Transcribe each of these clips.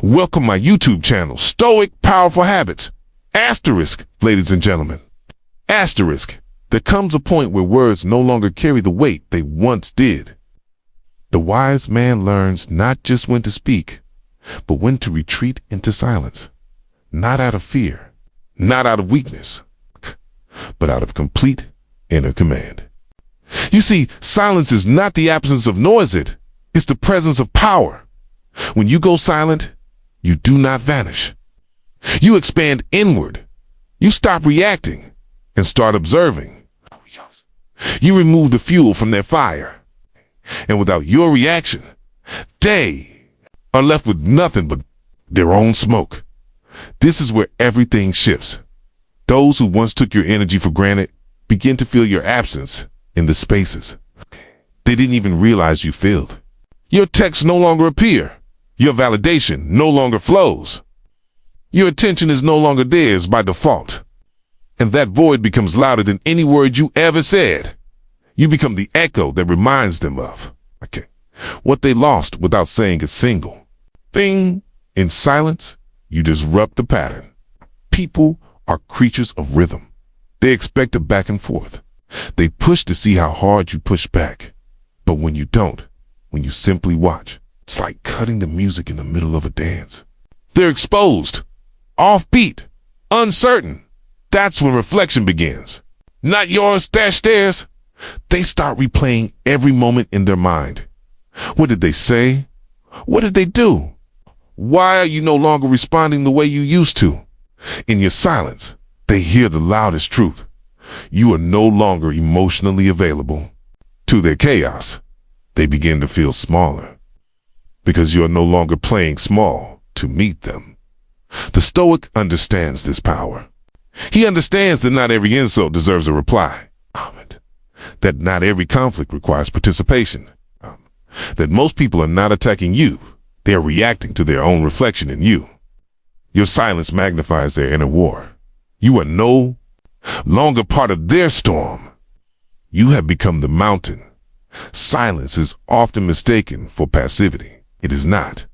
Welcome my YouTube channel, Stoic Powerful Habits. Asterisk, ladies and gentlemen. Asterisk. There comes a point where words no longer carry the weight they once did. The wise man learns not just when to speak, but when to retreat into silence. Not out of fear, not out of weakness, but out of complete inner command. You see, silence is not the absence of noise, it's the presence of power. When you go silent, you do not vanish. You expand inward. You stop reacting and start observing. You remove the fuel from their fire. And without your reaction, they are left with nothing but their own smoke. This is where everything shifts. Those who once took your energy for granted begin to feel your absence in the spaces they didn't even realize you filled. Your texts no longer appear. Your validation no longer flows. Your attention is no longer theirs by default. And that void becomes louder than any word you ever said. You become the echo that reminds them of what they lost without saying a single thing. In silence, you disrupt the pattern. People are creatures of rhythm. They expect a back and forth. They push to see how hard you push back. But when you don't, when you simply watch, it's like cutting the music in the middle of a dance. They're exposed, offbeat, uncertain. That's when reflection begins. Not yours, dash theirs. They start replaying every moment in their mind. What did they say? What did they do? Why are you no longer responding the way you used to? In your silence, they hear the loudest truth. You are no longer emotionally available. To their chaos, they begin to feel smaller. Because you're no longer playing small to meet them. The Stoic understands this power. He understands that not every insult deserves a reply. That not every conflict requires participation. That most people are not attacking you. They are reacting to their own reflection in you. Your silence magnifies their inner war. You are no longer part of their storm. You have become the mountain. Silence is often mistaken for passivity. It is not.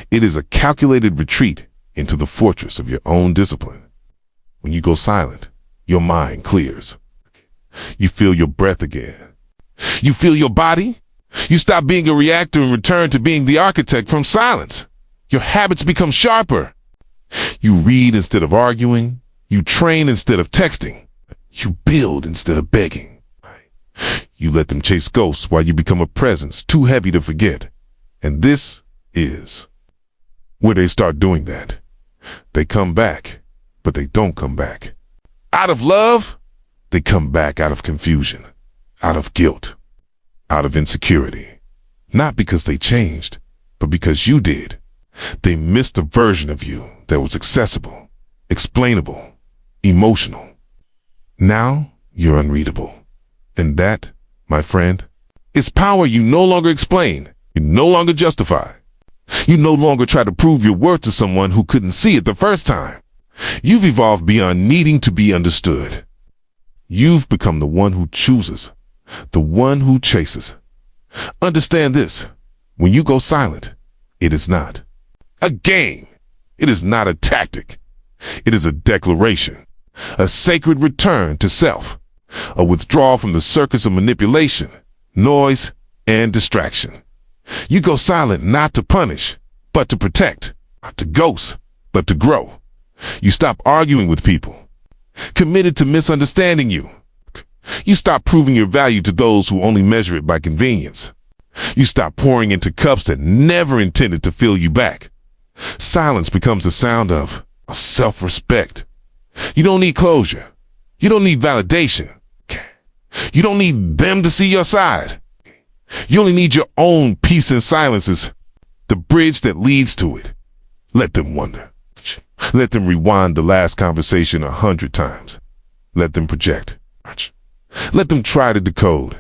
It is a calculated retreat into the fortress of your own discipline. When you go silent, your mind clears. You feel your breath again. You feel your body. You stop being a reactor and return to being the architect from silence. Your habits become sharper. You read instead of arguing. You train instead of texting. You build instead of begging. You let them chase ghosts while you become a presence too heavy to forget. And this is where they start doing that. They come back, but they don't come back. Out of love, they come back out of confusion, out of guilt, out of insecurity. Not because they changed, but because you did. They missed a version of you that was accessible, explainable, emotional. Now you're unreadable. And that, my friend, is power you no longer explain. You no longer justify. You no longer try to prove your worth to someone who couldn't see it the first time. You've evolved beyond needing to be understood. You've become the one who chooses, the one who chases. Understand this. When you go silent, it is not a game. It is not a tactic. It is a declaration, a sacred return to self, a withdrawal from the circus of manipulation, noise, and distraction. You go silent not to punish, but to protect, not to ghost, but to grow. You stop arguing with people, committed to misunderstanding you. You stop proving your value to those who only measure it by convenience. You stop pouring into cups that never intended to fill you back. Silence becomes the sound of self-respect. You don't need closure. You don't need validation. You don't need them to see your side. You only need your own peace and silences, the bridge that leads to it. Let them wonder. Let them rewind the last conversation 100 times. Let them project. Let them try to decode.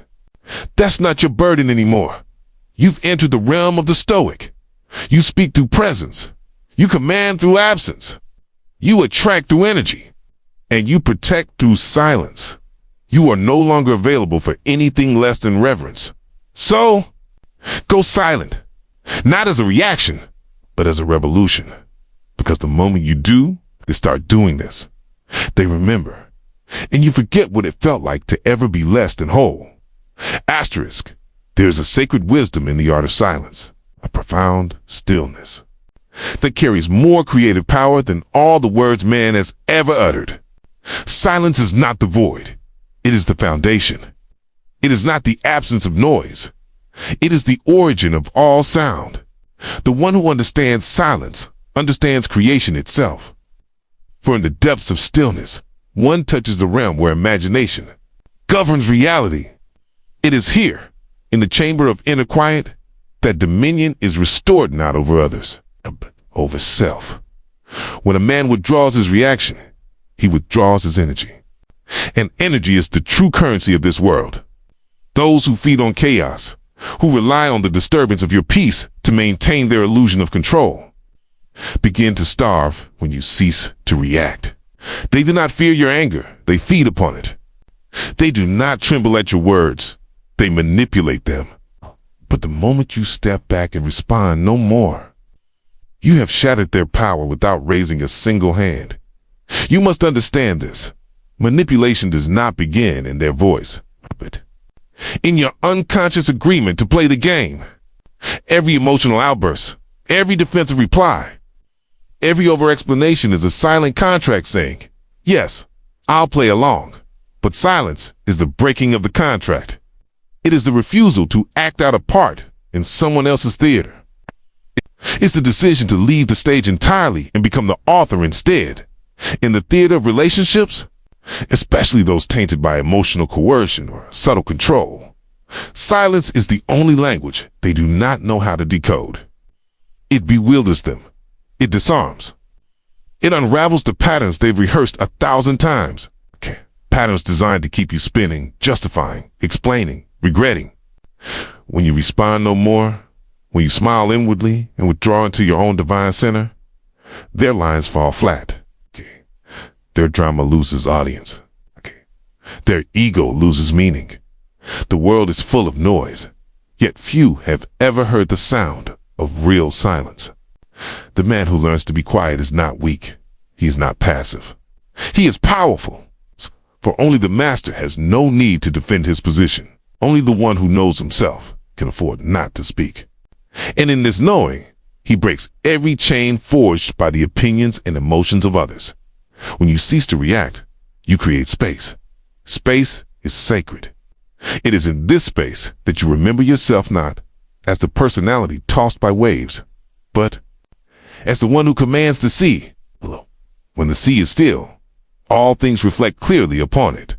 That's not your burden anymore. You've entered the realm of the Stoic. You speak through presence. You command through absence. You attract through energy. And you protect through silence. You are no longer available for anything less than reverence. So, go silent. Not as a reaction, but as a revolution. Because the moment you do, they start doing this. They remember. And you forget what it felt like to ever be less than whole. Asterisk. There is a sacred wisdom in the art of silence, a profound stillness that carries more creative power than all the words man has ever uttered. Silence is not the void. It is the foundation. It is not the absence of noise. It is the origin of all sound. The one who understands silence understands creation itself. For in the depths of stillness, one touches the realm where imagination governs reality. It is here, in the chamber of inner quiet, that dominion is restored not over others, but over self. When a man withdraws his reaction, he withdraws his energy. And energy is the true currency of this world. Those who feed on chaos, who rely on the disturbance of your peace to maintain their illusion of control, begin to starve when you cease to react. They do not fear your anger, they feed upon it. They do not tremble at your words, they manipulate them. But the moment you step back and respond no more, you have shattered their power without raising a single hand. You must understand this. Manipulation does not begin in their voice, but in your unconscious agreement to play the game. Every emotional outburst, every defensive reply, every over-explanation is a silent contract saying, yes, I'll play along. But silence is the breaking of the contract. It is the refusal to act out a part in someone else's theater. It's the decision to leave the stage entirely and become the author instead. In the theater of relationships, especially those tainted by emotional coercion or subtle control, silence is the only language they do not know how to decode. It bewilders them. It disarms. It unravels the patterns they've rehearsed 1,000 times. Patterns designed to keep you spinning, justifying, explaining, regretting. When you respond no more, when you smile inwardly and withdraw into your own divine center, their lines fall flat. Their drama loses audience. Their ego loses meaning. The world is full of noise, yet few have ever heard the sound of real silence. The man who learns to be quiet is not weak. He is not passive. He is powerful. For only the master has no need to defend his position. Only the one who knows himself can afford not to speak. And in this knowing, he breaks every chain forged by the opinions and emotions of others. When you cease to react, you create space. Space is sacred. It is in this space that you remember yourself not as the personality tossed by waves, but as the one who commands the sea. When the sea is still, all things reflect clearly upon it.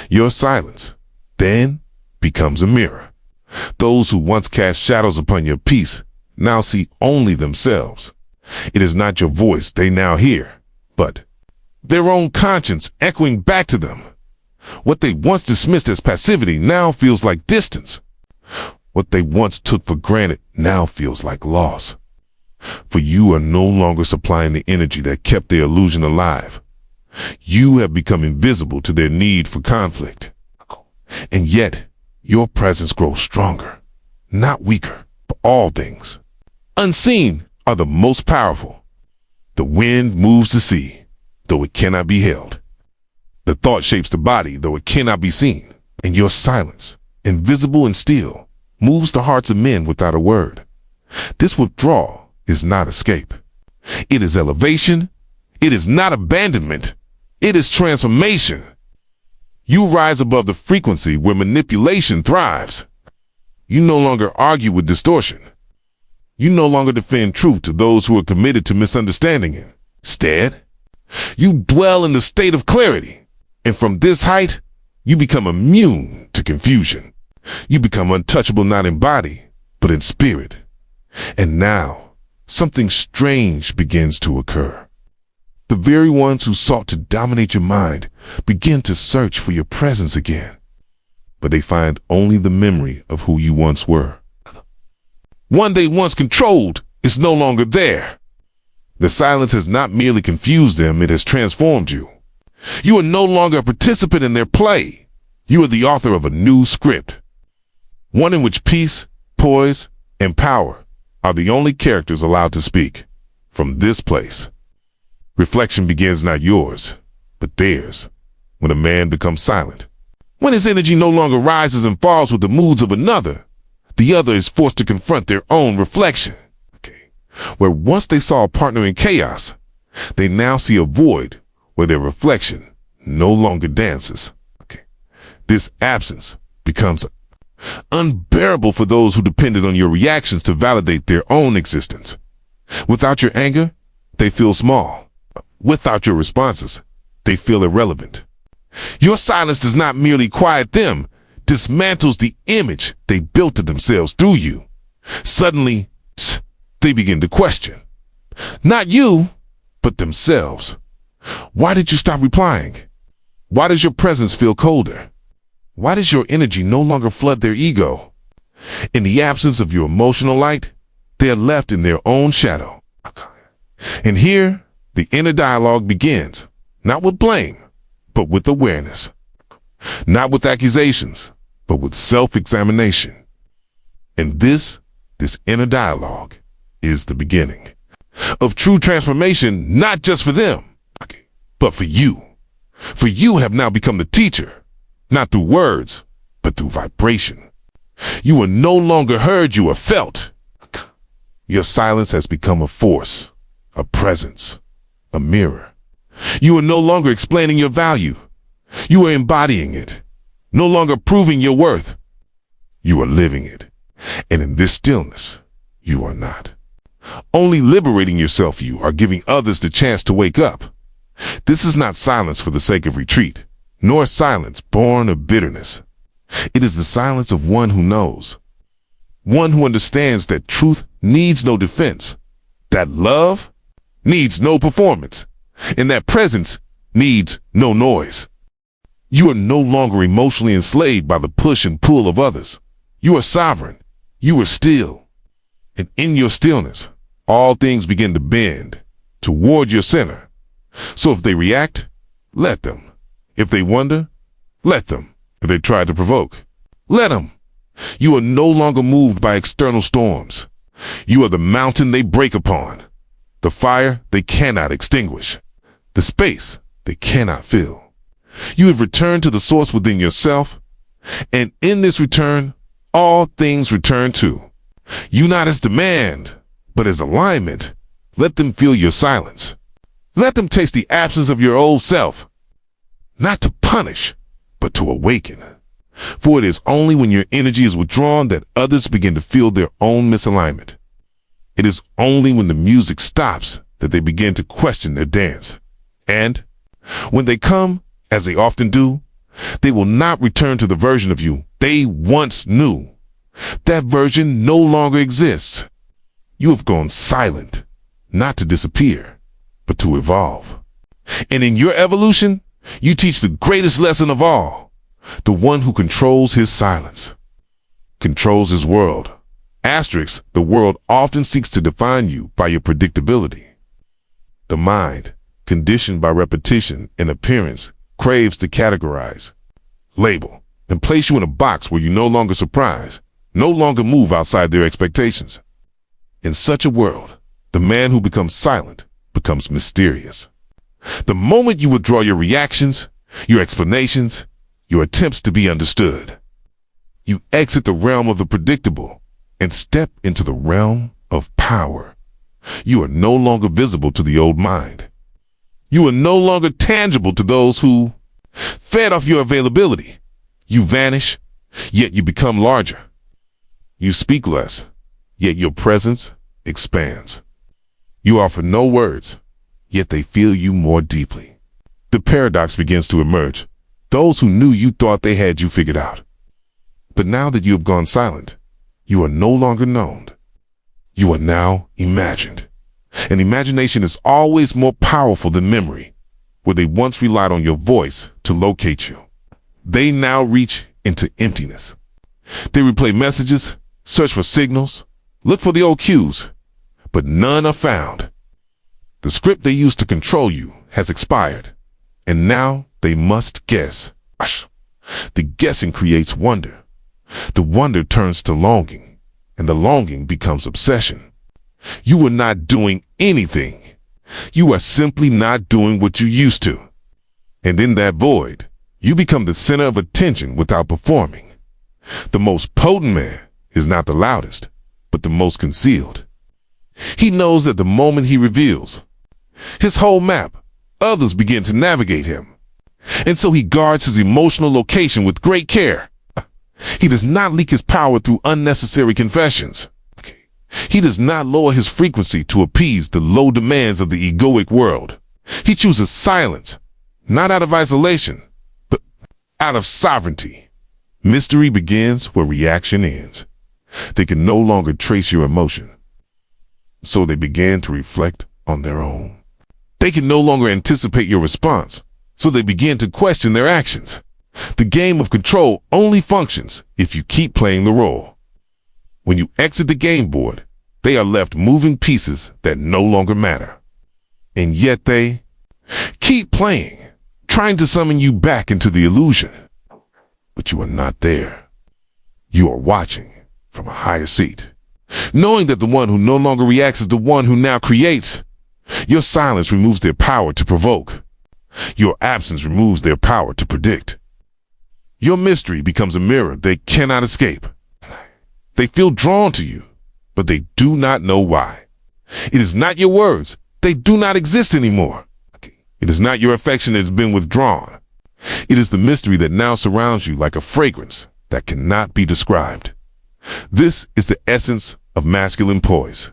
Your silence then becomes a mirror. Those who once cast shadows upon your peace now see only themselves. It is not your voice they now hear, but their own conscience echoing back to them. What they once dismissed as passivity now feels like distance. What they once took for granted now feels like loss. For you are no longer supplying the energy that kept their illusion alive. You have become invisible to their need for conflict. And yet, your presence grows stronger, not weaker, for all things. Unseen are the most powerful. The wind moves the sea, though it cannot be held. The thought shapes the body, though it cannot be seen. And your silence, invisible and still, moves the hearts of men without a word. This withdrawal is not escape. It is elevation. It is not abandonment. It is transformation. You rise above the frequency where manipulation thrives. You no longer argue with distortion. You no longer defend truth to those who are committed to misunderstanding it. Instead, you dwell in the state of clarity. And from this height, you become immune to confusion. You become untouchable not in body, but in spirit. And now, something strange begins to occur. The very ones who sought to dominate your mind begin to search for your presence again. But they find only the memory of who you once were. One they once controlled is no longer there. The silence has not merely confused them, it has transformed you. You are no longer a participant in their play. You are the author of a new script. One in which peace, poise, and power are the only characters allowed to speak. From this place, reflection begins, not yours, but theirs. When a man becomes silent, when his energy no longer rises and falls with the moods of another, the other is forced to confront their own reflection. Where once they saw a partner in chaos, they now see a void where their reflection no longer dances. This absence becomes unbearable for those who depended on your reactions to validate their own existence. Without your anger, they feel small. Without your responses, they feel irrelevant. Your silence does not merely quiet them, dismantles the image they built of themselves through you. Suddenly, they begin to question. Not you, but themselves. Why did you stop replying? Why does your presence feel colder? Why does your energy no longer flood their ego? In the absence of your emotional light, they are left in their own shadow. And here, the inner dialogue begins, not with blame, but with awareness. Not with accusations, but with self-examination. And this inner dialogue is the beginning of true transformation, not just for them, but for you. For you have now become the teacher, not through words, but through vibration. You are no longer heard, you are felt. Your silence has become a force, a presence, a mirror. You are no longer explaining your value. You are embodying it, no longer proving your worth. You are living it. And in this stillness, you are not. Only liberating yourself, you are giving others the chance to wake up. This is not silence for the sake of retreat, nor silence born of bitterness. It is the silence of one who knows, one who understands that truth needs no defense, that love needs no performance, and that presence needs no noise. You are no longer emotionally enslaved by the push and pull of others. You are sovereign. You are still. And in your stillness, all things begin to bend toward your center. So if they react, let them. If they wonder, let them. If they try to provoke, let them. You are no longer moved by external storms. You are the mountain they break upon, the fire they cannot extinguish, the space they cannot fill. You have returned to the source within yourself, and in this return, all things return too. You not as demand, but as alignment. Let them feel your silence. Let them taste the absence of your old self. Not to punish, but to awaken. For it is only when your energy is withdrawn that others begin to feel their own misalignment. It is only when the music stops that they begin to question their dance. And when they come, as they often do, they will not return to the version of you they once knew. That version no longer exists. You have gone silent, not to disappear, but to evolve. And in your evolution, you teach the greatest lesson of all. The one who controls his silence controls his world. Asterisk, the world often seeks to define you by your predictability. The mind, conditioned by repetition and appearance, craves to categorize, label, and place you in a box where you no longer surprise, no longer move outside their expectations. In such a world, the man who becomes silent becomes mysterious. The moment you withdraw your reactions, your explanations, your attempts to be understood, you exit the realm of the predictable and step into the realm of power. You are no longer visible to the old mind. You are no longer tangible to those who fed off your availability. You vanish, yet you become larger. You speak less, yet your presence expands. You offer no words, yet they feel you more deeply. The paradox begins to emerge. Those who knew you thought they had you figured out. But now that you have gone silent, you are no longer known. You are now imagined. And imagination is always more powerful than memory. Where they once relied on your voice to locate you, they now reach into emptiness. They replay messages, search for signals, look for the old cues, but none are found. The script they used to control you has expired, and now they must guess. The guessing creates wonder. The wonder turns to longing, and the longing becomes obsession. You are not doing anything. You are simply not doing what you used to. And in that void, you become the center of attention without performing. The most potent man is not the loudest, but the most concealed. He knows that the moment he reveals his whole map, others begin to navigate him. And so he guards his emotional location with great care. He does not leak his power through unnecessary confessions. He does not lower his frequency to appease the low demands of the egoic world. He chooses silence, not out of isolation, but out of sovereignty. Mystery begins where reaction ends. They can no longer trace your emotion, so they begin to reflect on their own. They can no longer anticipate your response, so they begin to question their actions. The game of control only functions if you keep playing the role. When you exit the game board, they are left moving pieces that no longer matter. And yet they keep playing, trying to summon you back into the illusion. But you are not there. You are watching from a higher seat, knowing that the one who no longer reacts is the one who now creates. Your silence removes their power to provoke. Your absence removes their power to predict. Your mystery becomes a mirror they cannot escape. They feel drawn to you, but they do not know why. It is not your words. They do not exist anymore. It is not your affection that has been withdrawn. It is the mystery that now surrounds you like a fragrance that cannot be described. This is the essence of masculine poise.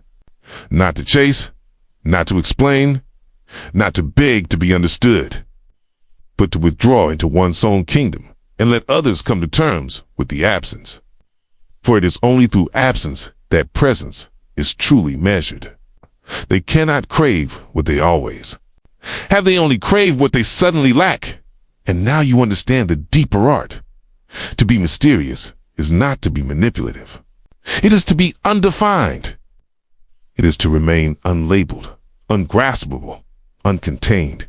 Not to chase, not to explain, not to beg to be understood, but to withdraw into one's own kingdom and let others come to terms with the absence. For it is only through absence that presence is truly measured. They cannot crave what they always have. They only crave what they suddenly lack. And now you understand the deeper art. To be mysterious is not to be manipulative. It is to be undefined. It is to remain unlabeled, ungraspable, uncontained.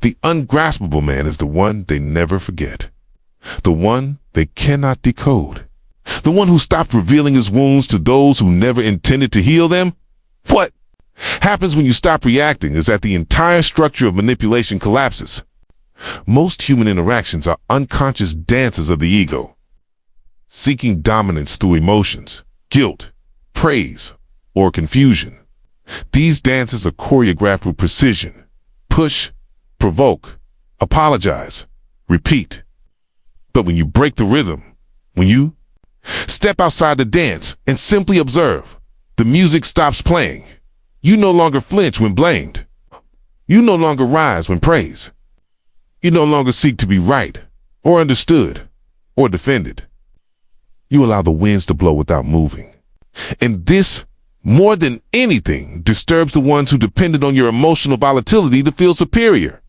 The ungraspable man is the one they never forget. The one they cannot decode. The one who stopped revealing his wounds to those who never intended to heal them. What happens when you stop reacting is that the entire structure of manipulation collapses. Most human interactions are unconscious dances of the ego, seeking dominance through emotions, guilt, praise, or confusion. These dances are choreographed with precision. Push, provoke, apologize, repeat. But when you break the rhythm, when you step outside the dance and simply observe, the music stops playing. You no longer flinch when blamed. You no longer rise when praised. You no longer seek to be right, or understood, or defended. You allow the winds to blow without moving. And this, more than anything, disturbs the ones who depended on your emotional volatility to feel superior.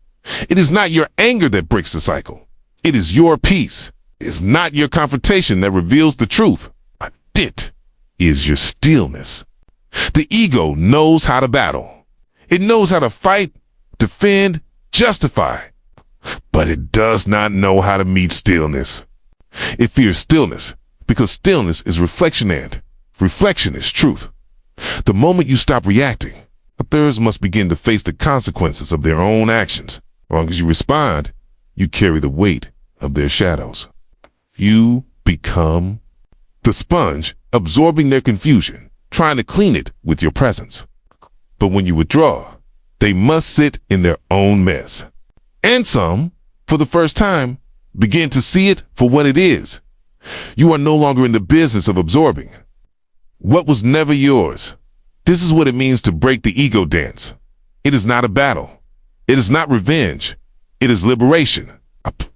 It is not your anger that breaks the cycle. It is your peace. It is not your confrontation that reveals the truth. It is your stillness. The ego knows how to battle. It knows how to fight, defend, justify. But it does not know how to meet stillness. It fears stillness because stillness is reflection and reflection is truth. The moment you stop reacting, others must begin to face the consequences of their own actions. As long as you respond, you carry the weight of their shadows. You become the sponge, absorbing their confusion, trying to clean it with your presence. But when you withdraw, they must sit in their own mess. And some, for the first time, begin to see it for what it is. You are no longer in the business of absorbing what was never yours. This is what it means to break the ego dance. It is not a battle. It is not revenge. It is liberation.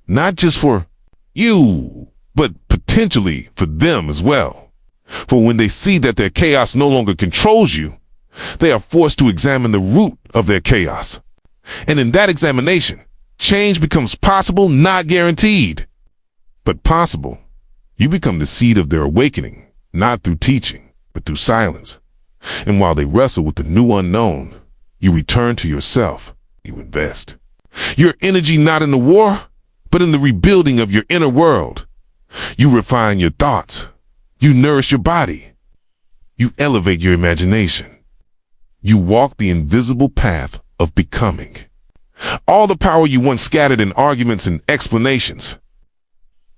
Not just for you, but potentially for them as well. For when they see that their chaos no longer controls you, they are forced to examine the root of their chaos. And in that examination, change becomes possible, not guaranteed, but possible. You become the seed of their awakening, not through teaching, but through silence. And while they wrestle with the new unknown, you return to yourself. You invest your energy not in the war, but in the rebuilding of your inner world. You refine your thoughts. You nourish your body. You elevate your imagination. You walk the invisible path of becoming. All the power you once scattered in arguments and explanations,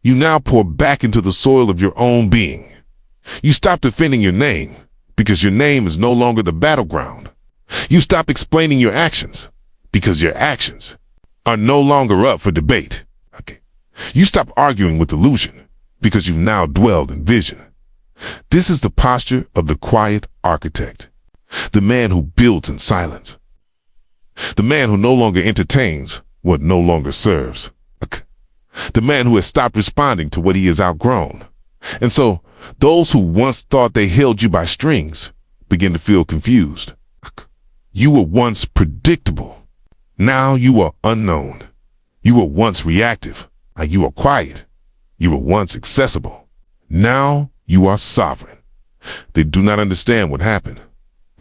you now pour back into the soil of your own being. You stop defending your name because your name is no longer the battleground. You stop explaining your actions because your actions are no longer up for debate. You stop arguing with illusion because you've now dwelled in vision. This is the posture of the quiet architect, the man who builds in silence, the man who no longer entertains what no longer serves, the man who has stopped responding to what he has outgrown. And so those who once thought they held you by strings begin to feel confused. You were once predictable. Now you are unknown. You were once reactive. Now you are quiet. You were once accessible. Now you are sovereign. They do not understand what happened.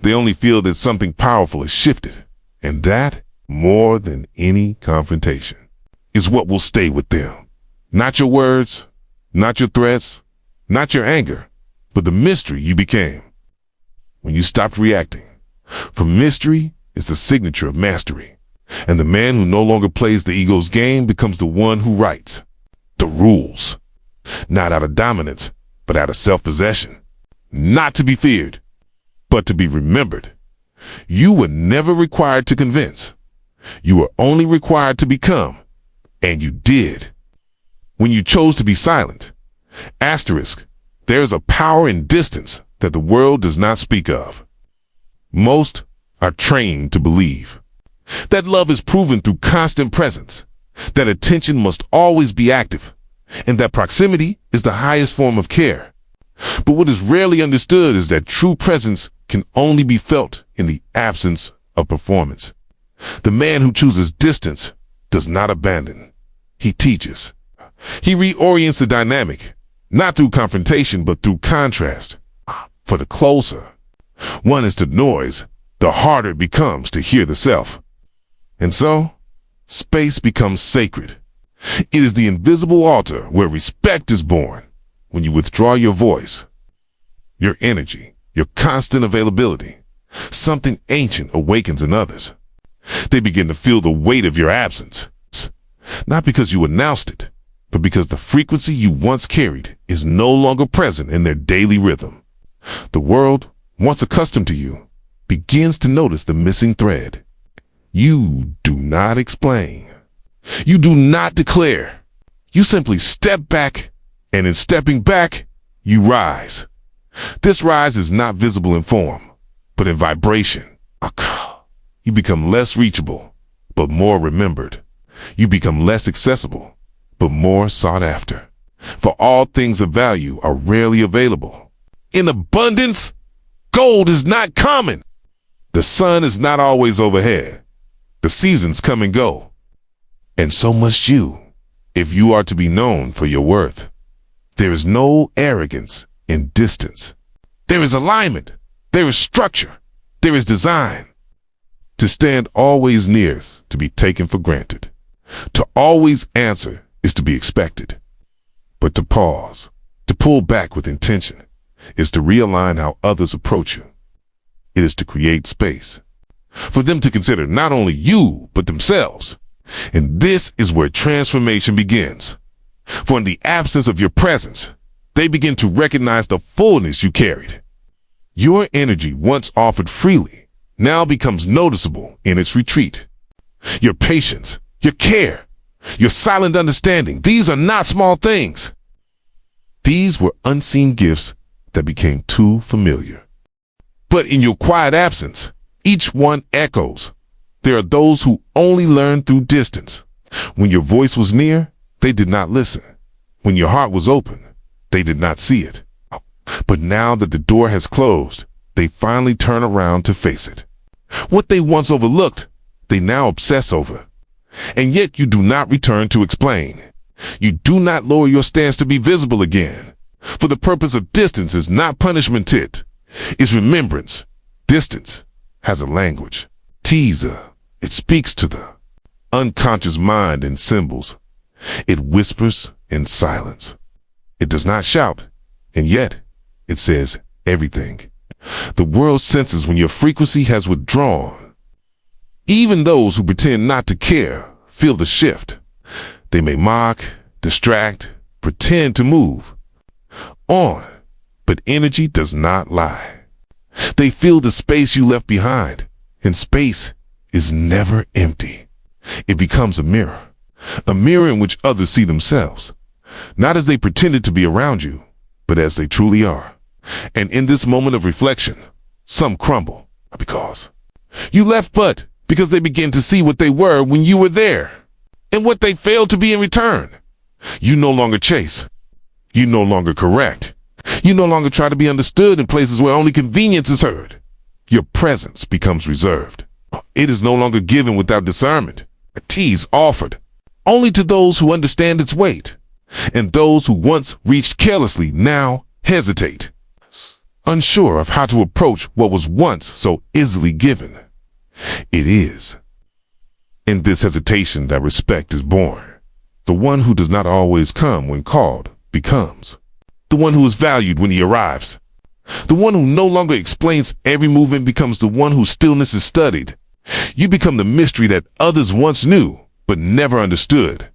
They only feel that something powerful has shifted. And that, more than any confrontation, is what will stay with them. Not your words, not your threats, not your anger, but the mystery you became when you stopped reacting. For mystery is the signature of mastery. And the man who no longer plays the ego's game becomes the one who writes the rules, not out of dominance, but out of self-possession. Not to be feared, but to be remembered. You were never required to convince. You were only required to become, and you did. When you chose to be silent, there is a power in distance that the world does not speak of. Most are trained to believe that love is proven through constant presence, that attention must always be active, and that proximity is the highest form of care. But what is rarely understood is that true presence can only be felt in the absence of performance. The man who chooses distance does not abandon. He teaches. He reorients the dynamic, not through confrontation, but through contrast. For the closer one is to noise, the harder it becomes to hear the self. And so, space becomes sacred. It is the invisible altar where respect is born. When you withdraw your voice, your energy, your constant availability, something ancient awakens in others. They begin to feel the weight of your absence, not because you announced it, but because the frequency you once carried is no longer present in their daily rhythm. The world, once accustomed to you, begins to notice the missing thread. You do not explain. You do not declare. You simply step back, and in stepping back, you rise. This rise is not visible in form, but in vibration. You become less reachable, but more remembered. You become less accessible, but more sought after. For all things of value are rarely available. In abundance, gold is not common. The sun is not always overhead. The seasons come and go. And so must you, if you are to be known for your worth. There is no arrogance in distance. There is alignment. There is structure. There is design. To stand always near is to be taken for granted. To always answer is to be expected. But to pause, to pull back with intention, is to realign how others approach you. It is to create space for them to consider not only you, but themselves. And this is where transformation begins. For in the absence of your presence, they begin to recognize the fullness you carried. Your energy, once offered freely, now becomes noticeable in its retreat. Your patience, your care, your silent understanding, these are not small things. These were unseen gifts that became too familiar. But in your quiet absence, each one echoes. There are those who only learn through distance. When your voice was near, they did not listen. When your heart was open, they did not see it. But now that the door has closed, they finally turn around to face it. What they once overlooked, they now obsess over. And yet you do not return to explain. You do not lower your stance to be visible again. For the purpose of distance is not punishment, it is remembrance. Distance has a language. Teaser. It speaks to the unconscious mind in symbols. It whispers in silence. It does not shout, and yet it says everything. The world senses when your frequency has withdrawn. Even those who pretend not to care feel the shift. They may mock, distract, pretend to move on, but energy does not lie. They feel the space you left behind, and space is never empty. It becomes a mirror in which others see themselves, not as they pretended to be around you, but as they truly are. And in this moment of reflection, some crumble because you left, but because they begin to see what they were when you were there and what they failed to be in return. You no longer chase. You no longer correct. You no longer try to be understood in places where only convenience is heard. Your presence becomes reserved. It is no longer given without discernment. A tease offered only to those who understand its weight, and those who once reached carelessly now hesitate, unsure of how to approach what was once so easily given. It is in this hesitation that respect is born. The one who does not always come when called becomes the one who is valued when he arrives. The one who no longer explains every movement becomes the one whose stillness is studied. You become the mystery that others once knew but never understood.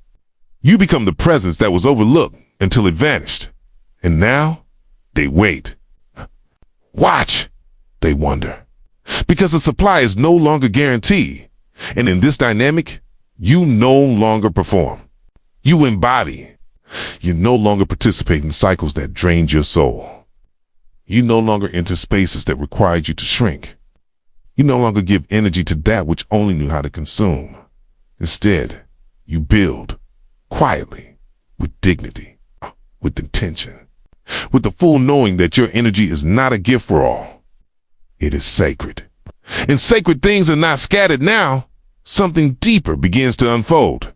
You become the presence that was overlooked until it vanished. And now they wait. Watch, they wonder, because the supply is no longer guaranteed. And in this dynamic, you no longer perform. You embody. You no longer participate in cycles that drained your soul. You no longer enter spaces that required you to shrink. You no longer give energy to that which only knew how to consume. Instead, you build quietly, with dignity, with intention, with the full knowing that your energy is not a gift for all. It is sacred. And sacred things are not scattered now. Something deeper begins to unfold.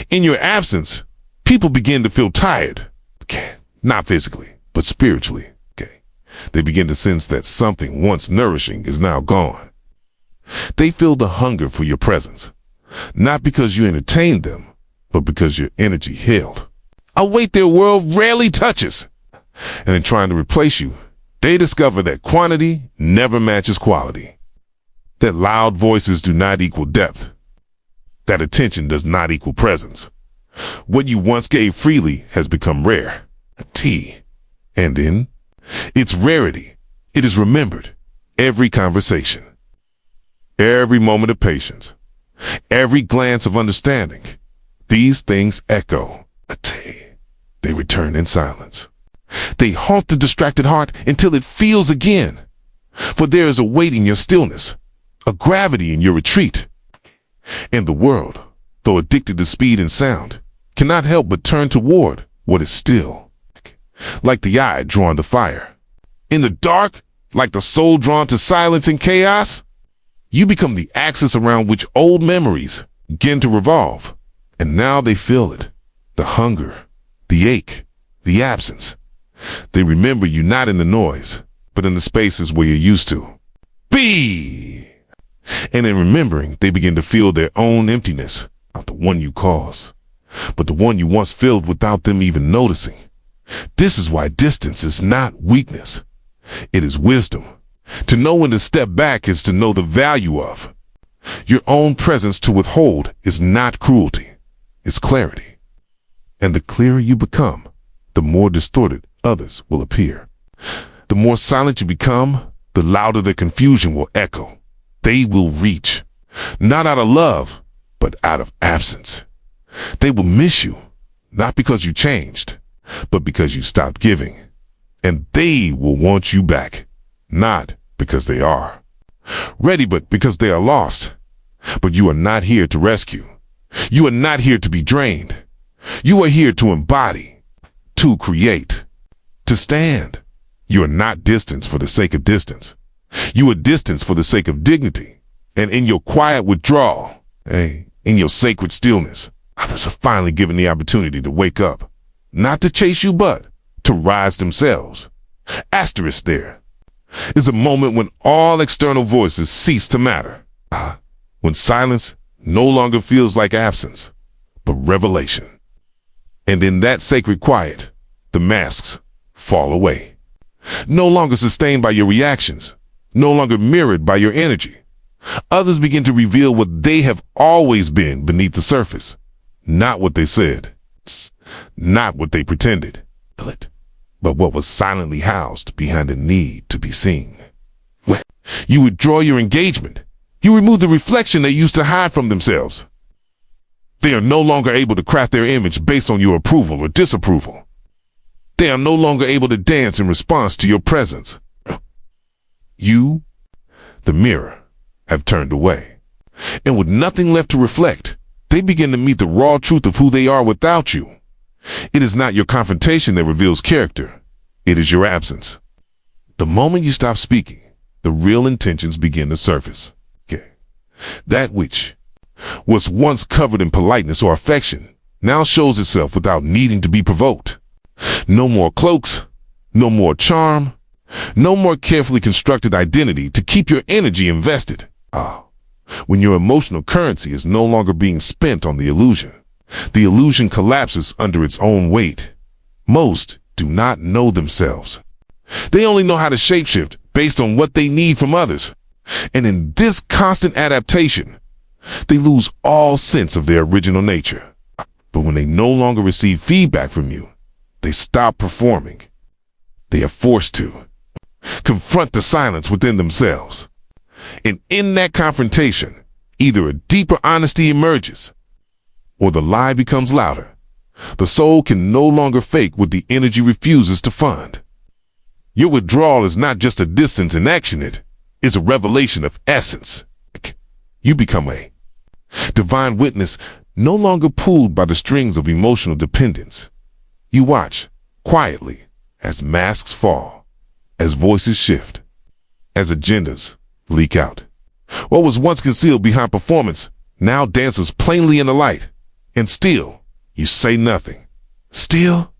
In your absence, people begin to feel tired. Okay. Not physically, but spiritually. Okay. They begin to sense that something once nourishing is now gone. They feel the hunger for your presence, not because you entertained them, but because your energy healed. A weight their world rarely touches. And in trying to replace you, they discover that quantity never matches quality. That loud voices do not equal depth. That attention does not equal presence. What you once gave freely has become rare, a tea. And in its rarity, it is remembered. Every conversation, every moment of patience, every glance of understanding, these things echo. A tea. They return in silence. They haunt the distracted heart until it feels again. For there is a weight in your stillness, a gravity in your retreat. And the world, though addicted to speed and sound, cannot help but turn toward what is still. Like the eye drawn to fire. In the dark, like the soul drawn to silence and chaos, you become the axis around which old memories begin to revolve. And now they feel it. The hunger, the ache, the absence. They remember you not in the noise, but in the spaces where you're used to be. And in remembering, they begin to feel their own emptiness, not the one you caused, but the one you once filled without them even noticing. This is why distance is not weakness. It is wisdom. To know when to step back is to know the value of your own presence. To withhold is not cruelty, it's clarity. And the clearer you become, the more distorted others will appear. The more silent you become, the louder their confusion will echo. They will reach, not out of love, but out of absence. They will miss you, not because you changed, but because you stopped giving. And they will want you back, not because they are ready, but because they are lost. But you are not here to rescue. You are not here to be drained. You are here to embody, to create, to stand. You are not distance for the sake of distance. You are distance for the sake of dignity. And in your quiet withdrawal, in your sacred stillness, others are finally given the opportunity to wake up, not to chase you, but to rise themselves. Asterisk there is a moment when all external voices cease to matter. When silence no longer feels like absence, but revelation. And in that sacred quiet, the masks fall away. no longer sustained by your reactions, no longer mirrored by your energy. Others begin to reveal what they have always been beneath the surface, not what they said, not what they pretended, but what was silently housed behind the need to be seen. You withdraw your engagement. You remove the reflection they used to hide from themselves. They are no longer able to craft their image based on your approval or disapproval. They are no longer able to dance in response to your presence. You, the mirror, have turned away. And with nothing left to reflect, they begin to meet the raw truth of who they are without you. It is not your confrontation that reveals character. It is your absence. The moment you stop speaking, the real intentions begin to surface. That which was once covered in politeness or affection now shows itself without needing to be provoked. No more cloaks, no more charm, no more carefully constructed identity to keep your energy invested. When your emotional currency is no longer being spent on the illusion collapses under its own weight. Most do not know themselves. They only know how to shapeshift based on what they need from others. And in this constant adaptation, they lose all sense of their original nature. But when they no longer receive feedback from you, they stop performing. They are forced to confront the silence within themselves. And in that confrontation, either a deeper honesty emerges, or the lie becomes louder. The soul can no longer fake what the energy refuses to fund. Your withdrawal is not just a distance in action, it is a revelation of essence. You become a divine witness, no longer pulled by the strings of emotional dependence. You watch, quietly, as masks fall, as voices shift, as agendas leak out. What was once concealed behind performance now dances plainly in the light. And still, you say nothing. Still,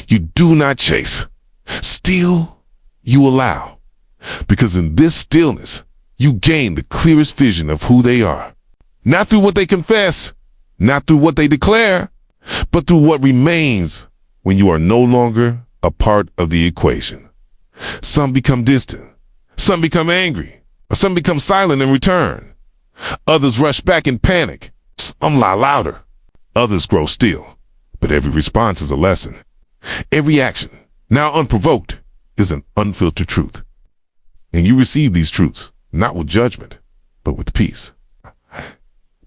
you do not chase. Still, you allow. Because in this stillness, you gain the clearest vision of who they are. Not through what they confess, not through what they declare, but through what remains when you are no longer a part of the equation. Some become distant, some become angry, or some become silent in return. Others rush back in panic, some lie louder. Others grow still, but every response is a lesson. Every action, now unprovoked, is an unfiltered truth. And you receive these truths, not with judgment, but with peace.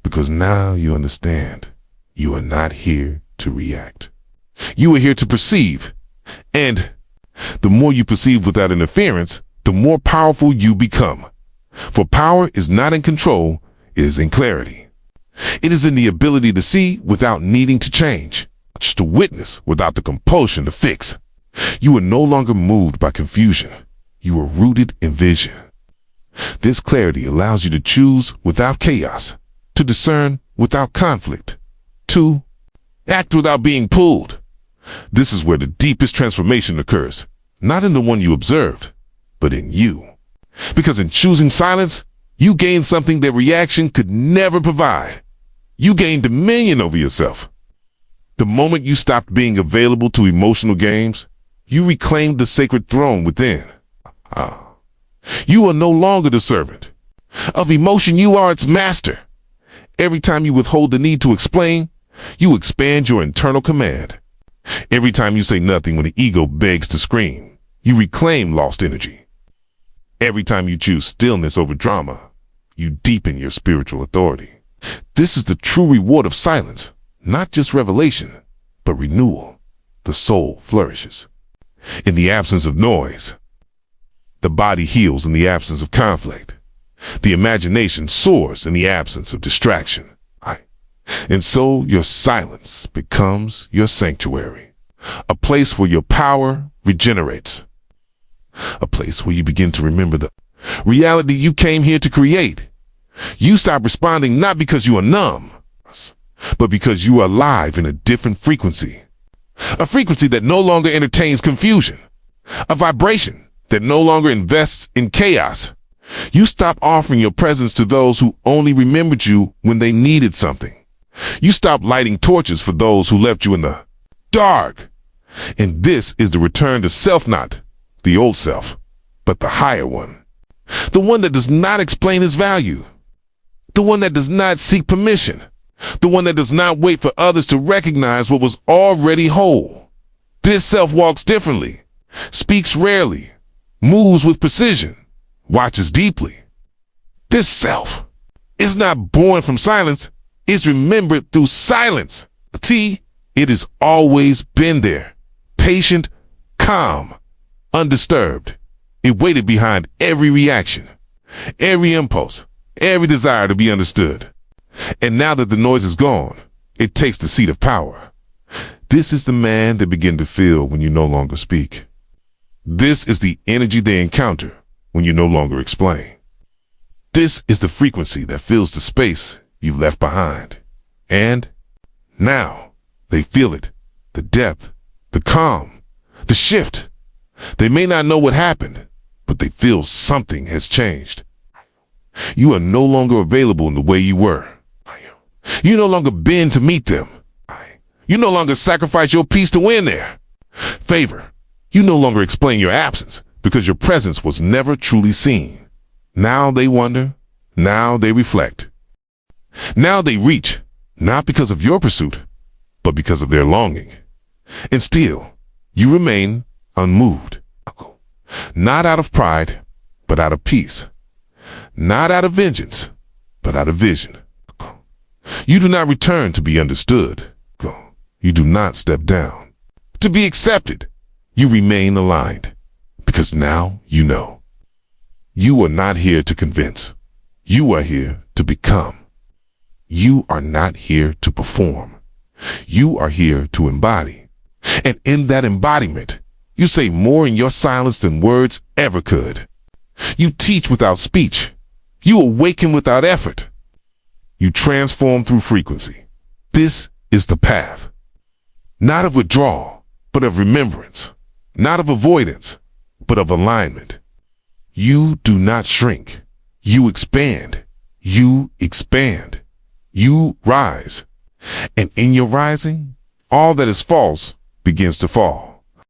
Because now you understand, you are not here to react. You are here to perceive. And the more you perceive without interference, the more powerful you become. For power is not in control, it is in clarity. It is in the ability to see without needing to change, to witness without the compulsion to fix. You are no longer moved by confusion. You are rooted in vision. This clarity allows you to choose without chaos, to discern without conflict, to act without being pulled. This is where the deepest transformation occurs, not in the one you observed, but in you. Because in choosing silence, you gain something that reaction could never provide. You gain dominion over yourself. The moment you stopped being available to emotional games, you reclaimed the sacred throne within. You are no longer the servant. Of emotion, you are its master. Every time you withhold the need to explain, you expand your internal command. Every time you say nothing when the ego begs to scream, you reclaim lost energy. Every time you choose stillness over drama, you deepen your spiritual authority. This is the true reward of silence, not just revelation, but renewal. The soul flourishes. In the absence of noise, the body heals in the absence of conflict. The imagination soars in the absence of distraction. And so your silence becomes your sanctuary, a place where your power regenerates, a place where you begin to remember the reality you came here to create. You stop responding not because you are numb, but because you are alive in a different frequency. A frequency that no longer entertains confusion. A vibration that no longer invests in chaos. You stop offering your presence to those who only remembered you when they needed something. You stop lighting torches for those who left you in the dark. And this is the return to self, not the old self, but the higher one. The one that does not explain his value. The one that does not seek permission. The one that does not wait for others to recognize what was already whole. This self walks differently, speaks rarely, moves with precision, watches deeply. This self is not born from silence, it's remembered through silence. It has always been there, patient, calm, undisturbed. It waited behind every reaction, every impulse, every desire to be understood. And now that the noise is gone, it takes the seat of power. This is the man they begin to feel when you no longer speak. This is the energy they encounter when you no longer explain. This is the frequency that fills the space you left behind. And now they feel it, the depth, the calm, the shift. They may not know what happened, but they feel something has changed. You are no longer available in the way you were. You no longer bend to meet them. You no longer sacrifice your peace to win their favor. You no longer explain your absence because your presence was never truly seen. Now they wonder. Now they reflect. Now they reach, not because of your pursuit, but because of their longing. And still, you remain unmoved. Not out of pride, but out of peace. Not out of vengeance, but out of vision. You do not return to be understood. You do not step down to be accepted. You remain aligned because now you know. You are not here to convince. You are here to become. You are not here to perform. You are here to embody. And in that embodiment, you say more in your silence than words ever could. You teach without speech. You awaken without effort. You transform through frequency. This is the path. Not of withdrawal, but of remembrance. Not of avoidance, but of alignment. You do not shrink. You expand. You expand. You rise. And in your rising, all that is false begins to fall.